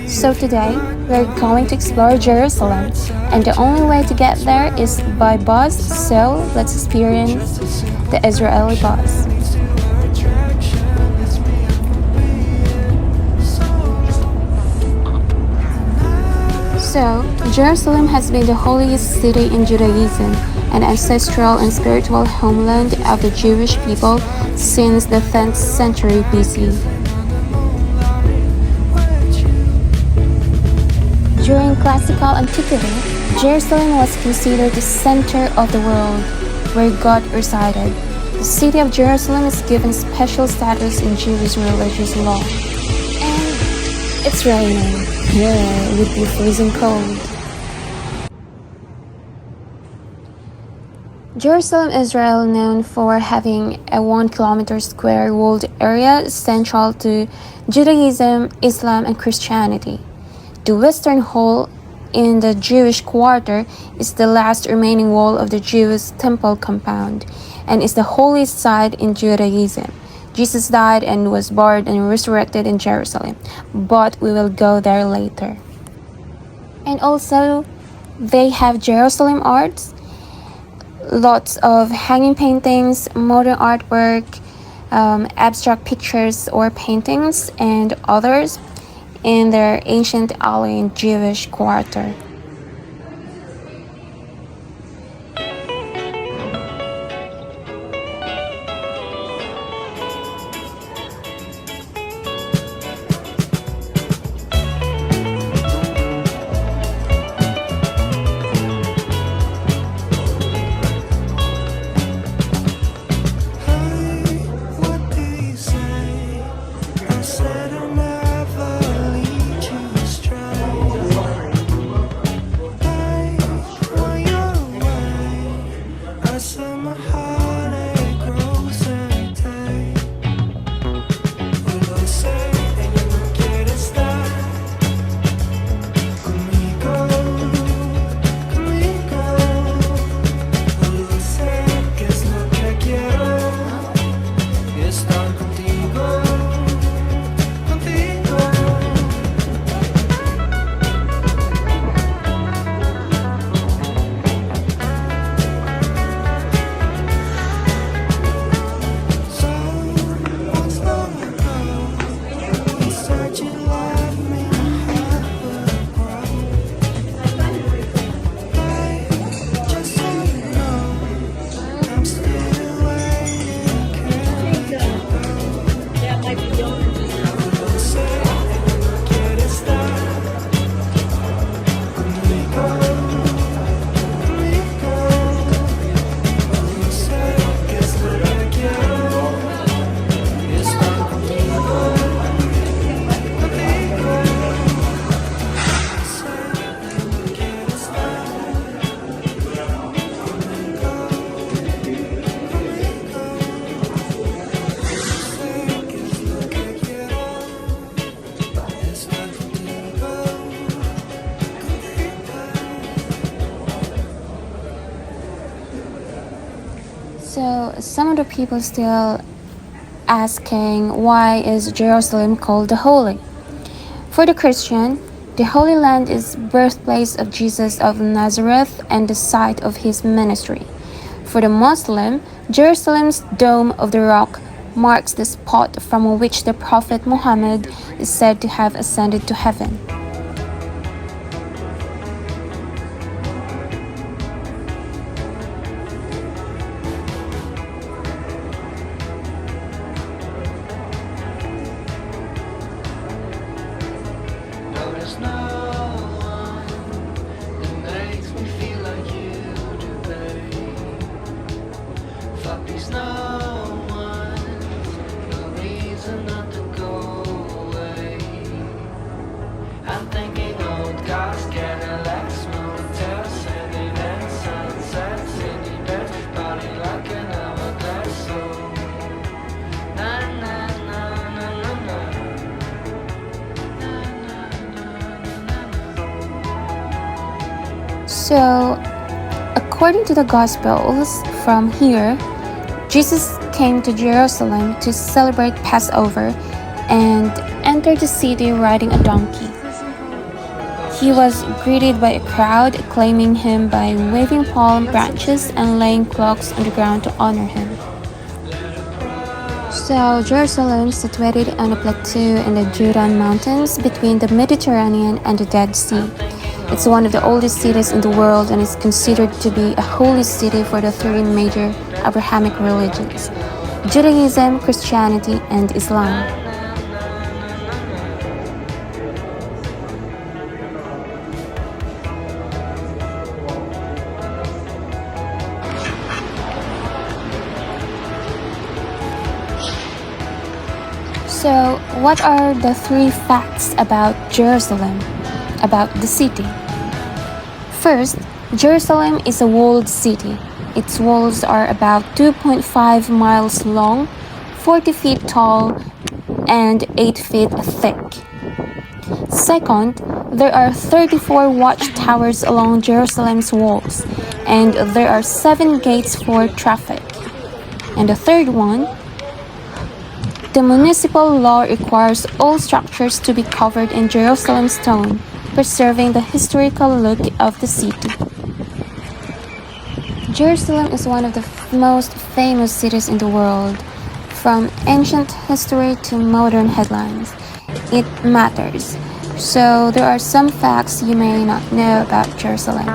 So today, we're going to explore Jerusalem, and the only way to get there is by bus, so let's experience the Israeli bus. So, Jerusalem has been the holiest city in Judaism, an ancestral and spiritual homeland of the Jewish people since the 10th century BC. During classical antiquity, Jerusalem was considered the center of the world, where God resided. The city of Jerusalem is given special status in Jewish religious law. And it's raining. Yeah, it would be freezing cold. Jerusalem, Israel, known for having a 1 kilometer square walled area central to Judaism, Islam, and Christianity. The western wall in the Jewish quarter is the last remaining wall of the Jewish temple compound and is the holiest site in Judaism. Jesus died and was buried and resurrected in Jerusalem, but we will go there later. And also, they have Jerusalem arts, lots of hanging paintings, modern artwork, abstract pictures or paintings, and others in their ancient alley in Jewish quarter. So some of the people still asking, why is Jerusalem called the Holy? For the Christian, the Holy Land is birthplace of Jesus of Nazareth and the site of his ministry. For the Muslim, Jerusalem's Dome of the Rock marks the spot from which the Prophet Muhammad is said to have ascended to heaven. There's no one that makes me feel like you do, babe. Fuck these no ones, no reason not to go away. I'm thinking old cars, Cadillacs, motels, sandy lands, sunsets, city beds, party like an hourglass. So, na na na na na na. So, according to the Gospels, from here, Jesus came to Jerusalem to celebrate Passover and entered the city riding a donkey. He was greeted by a crowd acclaiming him by waving palm branches and laying cloaks on the ground to honor him. So, Jerusalem, situated on a plateau in the Judean Mountains between the Mediterranean and the Dead Sea. It's one of the oldest cities in the world and is considered to be a holy city for the three major Abrahamic religions: Judaism, Christianity, and Islam. So, what are the three facts about Jerusalem, about the city? First, Jerusalem is a walled city. Its walls are about 2.5 miles long, 40 feet tall, and 8 feet thick. Second, there are 34 watchtowers along Jerusalem's walls, and there are 7 gates for traffic. And the third one, the municipal law requires all structures to be covered in Jerusalem stone, preserving the historical look of the city. Jerusalem is one of the most famous cities in the world. From ancient history to modern headlines, it matters. So there are some facts you may not know about Jerusalem.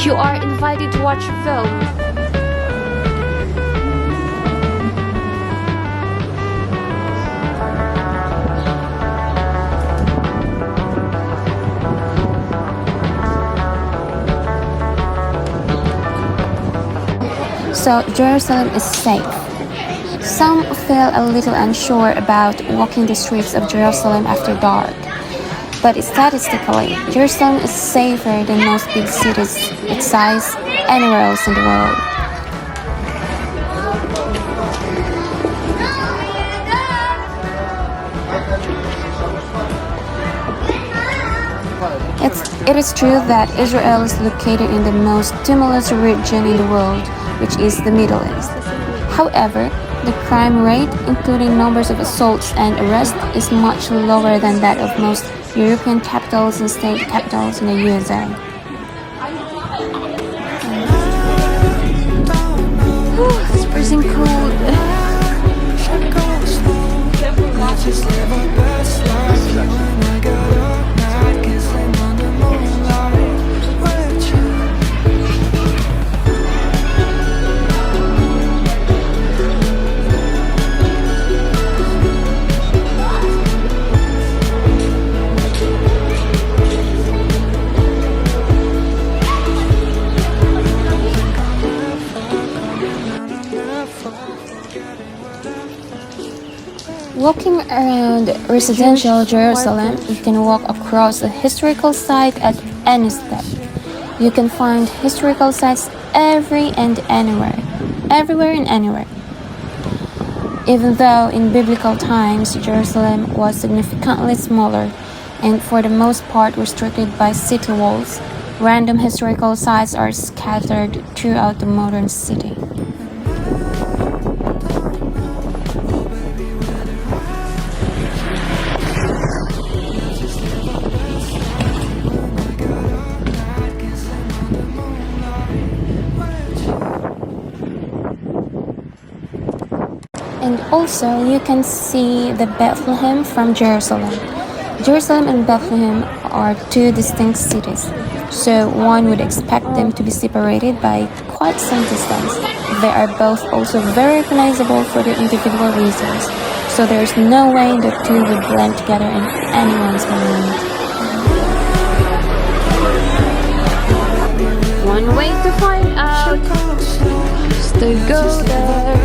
You are invited to watch a film. So Jerusalem is safe. Some feel a little unsure about walking the streets of Jerusalem after dark. But statistically, Jerusalem is safer than most big cities its size anywhere else in the world. It is true that Israel is located in the most tumultuous region in the world, which is the Middle East. However, the crime rate, including numbers of assaults and arrests, is much lower than that of most European capitals and state capitals in the USA. It's freezing cold. Walking around residential Jerusalem, you can walk across a historical site at any step. You can find historical sites everywhere and anywhere. Even though in biblical times Jerusalem was significantly smaller and for the most part restricted by city walls, random historical sites are scattered throughout the modern city. And also, you can see the Bethlehem from Jerusalem. Jerusalem and Bethlehem are two distinct cities, so one would expect them to be separated by quite some distance. They are both also very recognizable for their individual reasons. so there's no way the two would blend together in anyone's mind. One way to find out is to go there.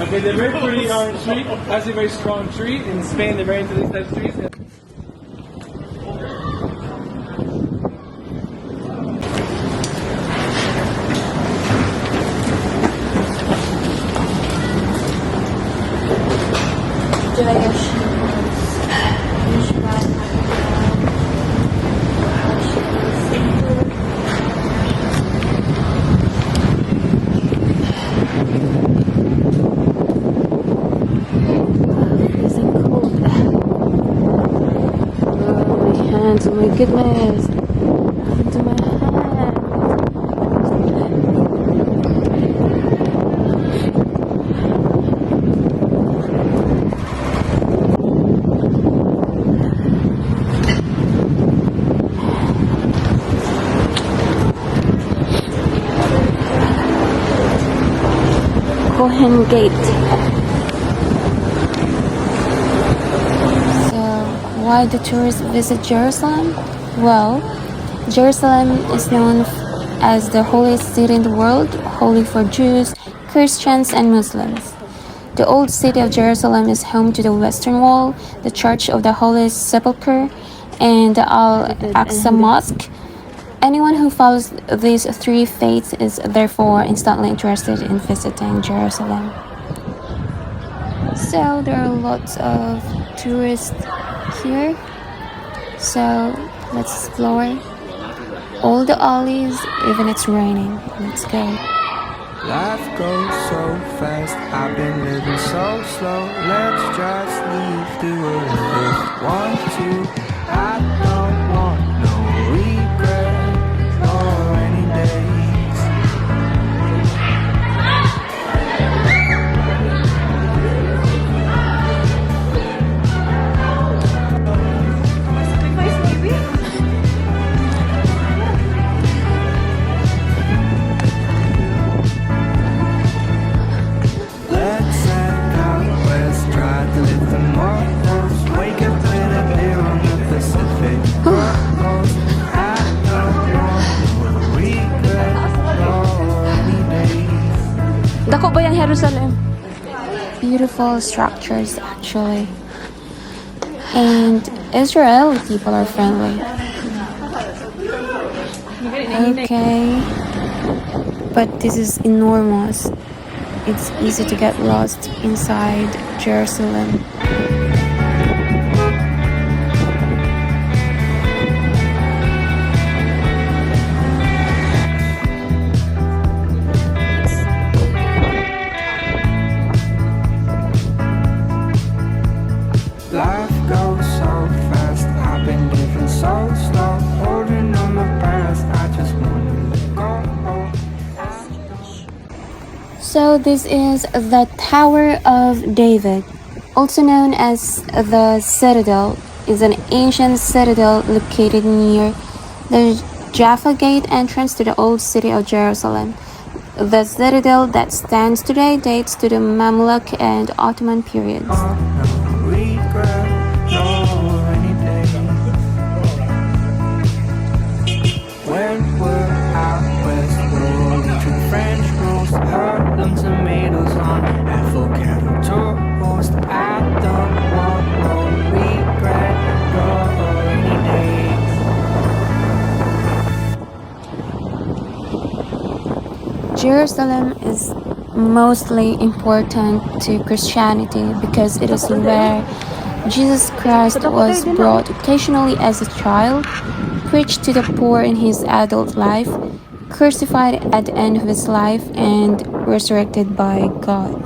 Okay, they're very pretty orange tree. That's a very strong tree. In Spain, they're very into these types of trees. Oh my goodness. Into my hand. Cohen Gate. Why do tourists visit Jerusalem? Well, Jerusalem is known as the holiest city in the world, holy for Jews, Christians, and Muslims. The old city of Jerusalem is home to the Western Wall, the Church of the Holy Sepulcher, and the Al-Aqsa Mosque. Anyone who follows these three faiths is therefore instantly interested in visiting Jerusalem. So there are lots of tourists here, so let's explore all the alleys even it's raining. Let's go. Life goes so fast, I've been living so slow. Let's just leave, do whatever we want to. I don't want no regret or any days. Dako ba yung Jerusalem? Beautiful structures actually. And Israel people are friendly. Okay. But this is enormous. It's easy to get lost inside Jerusalem. Life goes so fast, I've been living so slow. Holding on my past, I just wanna let go. So this is the Tower of David, also known as the Citadel, is an ancient citadel located near the Jaffa Gate entrance to the old city of Jerusalem. The citadel that stands today dates to the Mamluk and Ottoman periods. When we're out west, we're eating French rolls, heard them tomatoes on avocado toast. I don't want no regret, no rainy days. Jerusalem is mostly important to Christianity because it is where Jesus Christ was brought occasionally as a child, preached to the poor in his adult life, crucified at the end of his life, and resurrected by God.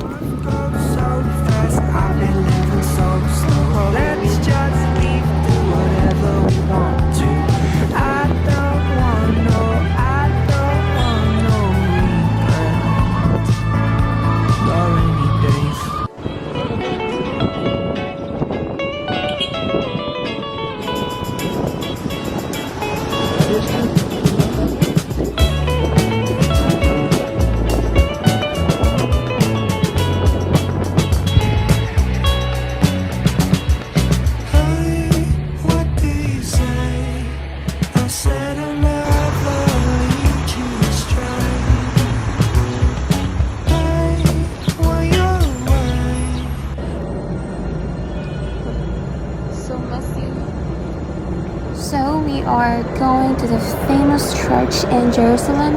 So we are going to the famous church in Jerusalem,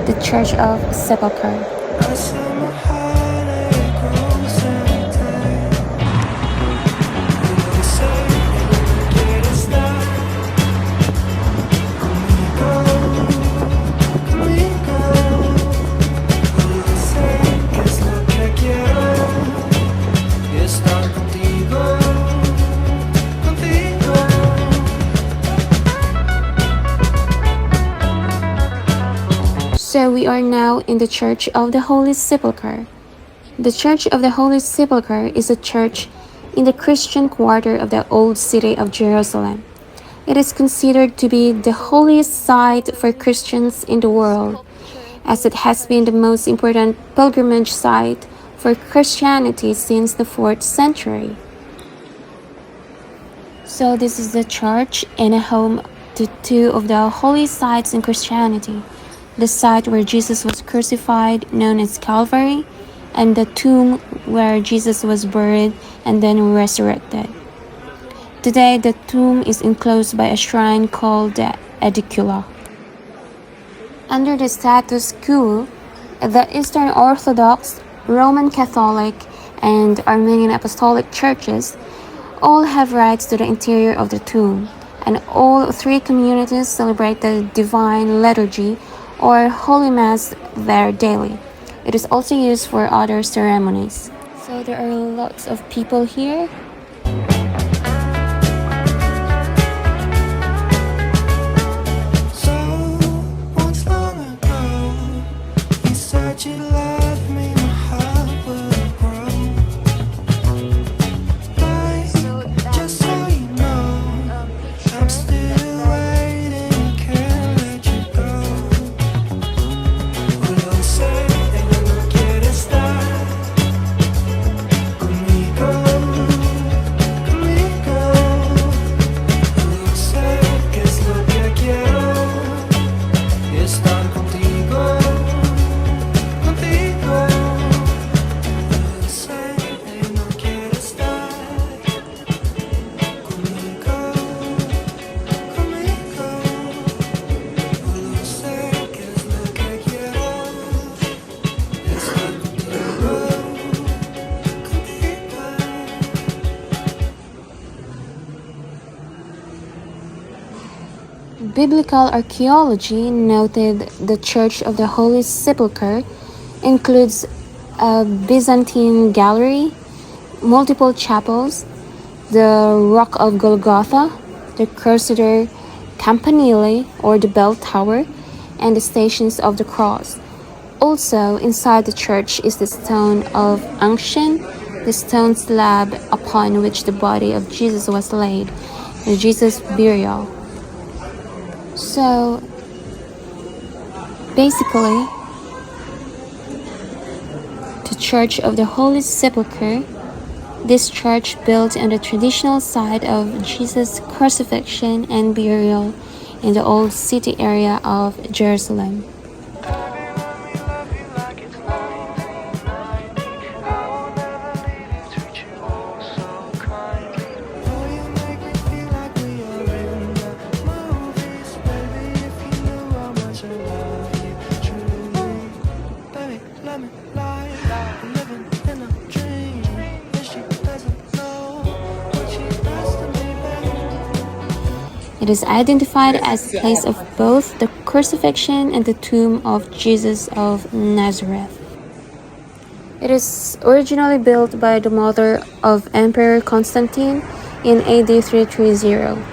the Church of Sepulcher. I saw my heartache grows every day. Will they say they never get a start? Conmigo, conmigo. Will they say que es lo que quiero? Y estar contigo, contigo. So we are now in the Church of the Holy Sepulchre. The Church of the Holy Sepulchre is a church in the Christian quarter of the old city of Jerusalem. It is considered to be the holiest site for Christians in the world, as it has been the most important pilgrimage site for Christianity since the 4th century. So this is the church and a home to two of the holy sites in Christianity: the site where Jesus was crucified, known as Calvary, and the tomb where Jesus was buried and then resurrected. Today, the tomb is enclosed by a shrine called the Edicula. Under the status quo, the Eastern Orthodox, Roman Catholic, and Armenian Apostolic churches all have rights to the interior of the tomb, and all three communities celebrate the Divine Liturgy or Holy Mass there daily. It is also used for other ceremonies. So there are lots of people here. So once long ago, you said you loved me, my heart would grow. But just so you know, I'm still waiting, can't let you go. Will they say they never get a start? Conmigo, conmigo. Will they say que es lo que quiero? Y estar contigo, contigo. Will they say they no get a start? Conmigo, conmigo. Will they say que es lo que quiero? Y estar contigo, contigo. Biblical archaeology noted the Church of the Holy Sepulchre includes a Byzantine gallery, multiple chapels, the Rock of Golgotha, the Crusader Campanile or the Bell Tower, and the Stations of the Cross. Also, inside the church is the Stone of Unction, the stone slab upon which the body of Jesus was laid, and Jesus' burial. So, basically, the Church of the Holy Sepulchre, this church built on the traditional site of Jesus' crucifixion and burial in the old city area of Jerusalem. It is identified as the place of both the crucifixion and the tomb of Jesus of Nazareth. It is originally built by the mother of Emperor Constantine in AD 330.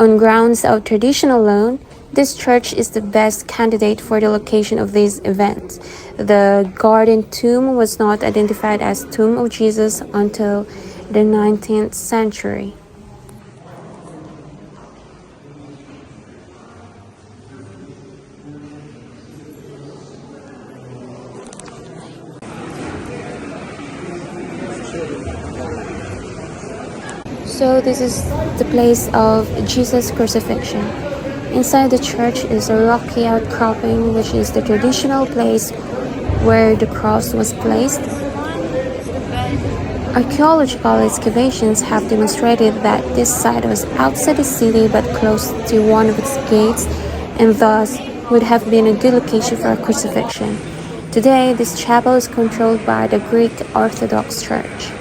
On grounds of tradition alone, this church is the best candidate for the location of these events. The garden tomb was not identified as tomb of Jesus until the 19th century. So this is the place of Jesus' crucifixion. Inside the church is a rocky outcropping, which is the traditional place where the cross was placed. Archaeological excavations have demonstrated that this site was outside the city but close to one of its gates, and thus would have been a good location for a crucifixion. Today, this chapel is controlled by the Greek Orthodox Church.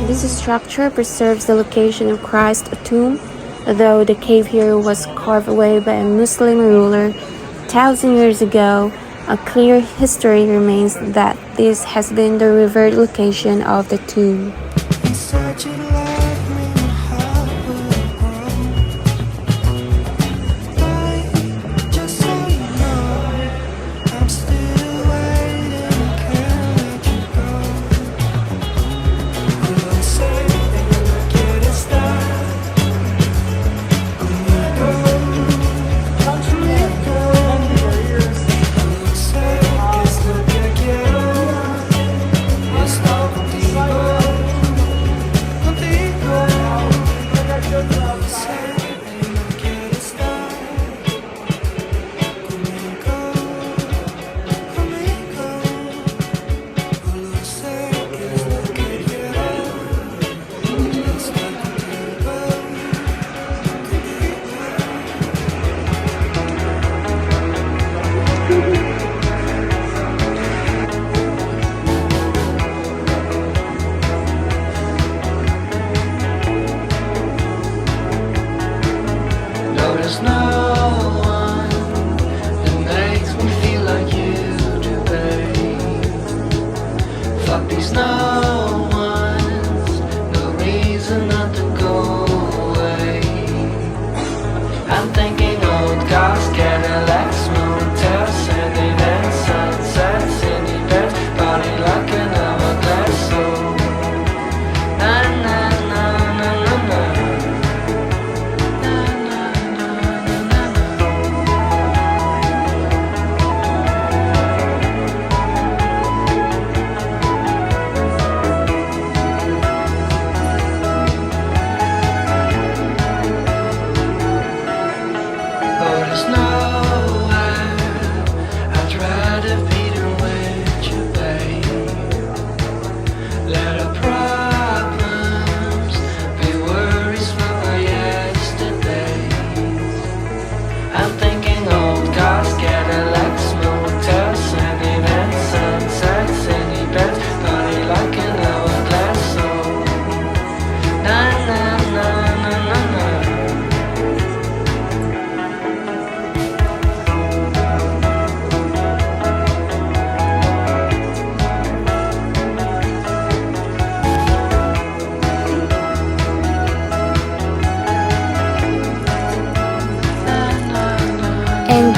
This structure preserves the location of Christ's tomb, though the cave here was carved away by a Muslim ruler 1,000 years ago. A clear history remains that this has been the revered location of the tomb.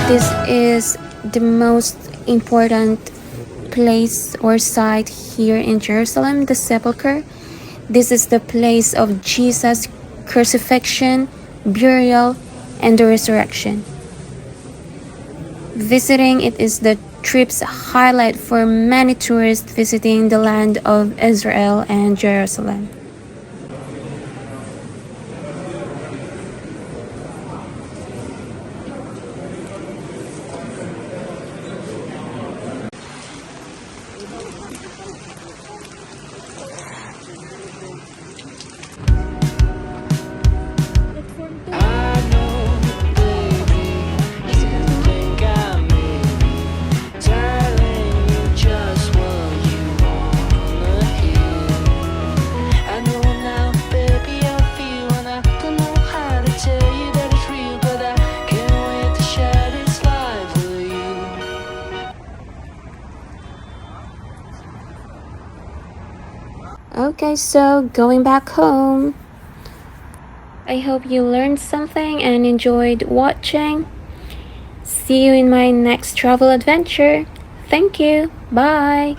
This is the most important place or site here in Jerusalem, the Sepulcher. This is the place of Jesus' crucifixion, burial, and the resurrection. Visiting it is the trip's highlight for many tourists visiting the land of Israel and Jerusalem. I know, baby, you think I may be telling you just what you wanna hear. I know now, baby, I feel, and I don't know how to tell you that it's real, but I can't wait to share this life with you. Okay, so going back home. I hope you learned something and enjoyed watching. See you in my next travel adventure. Thank you. Bye.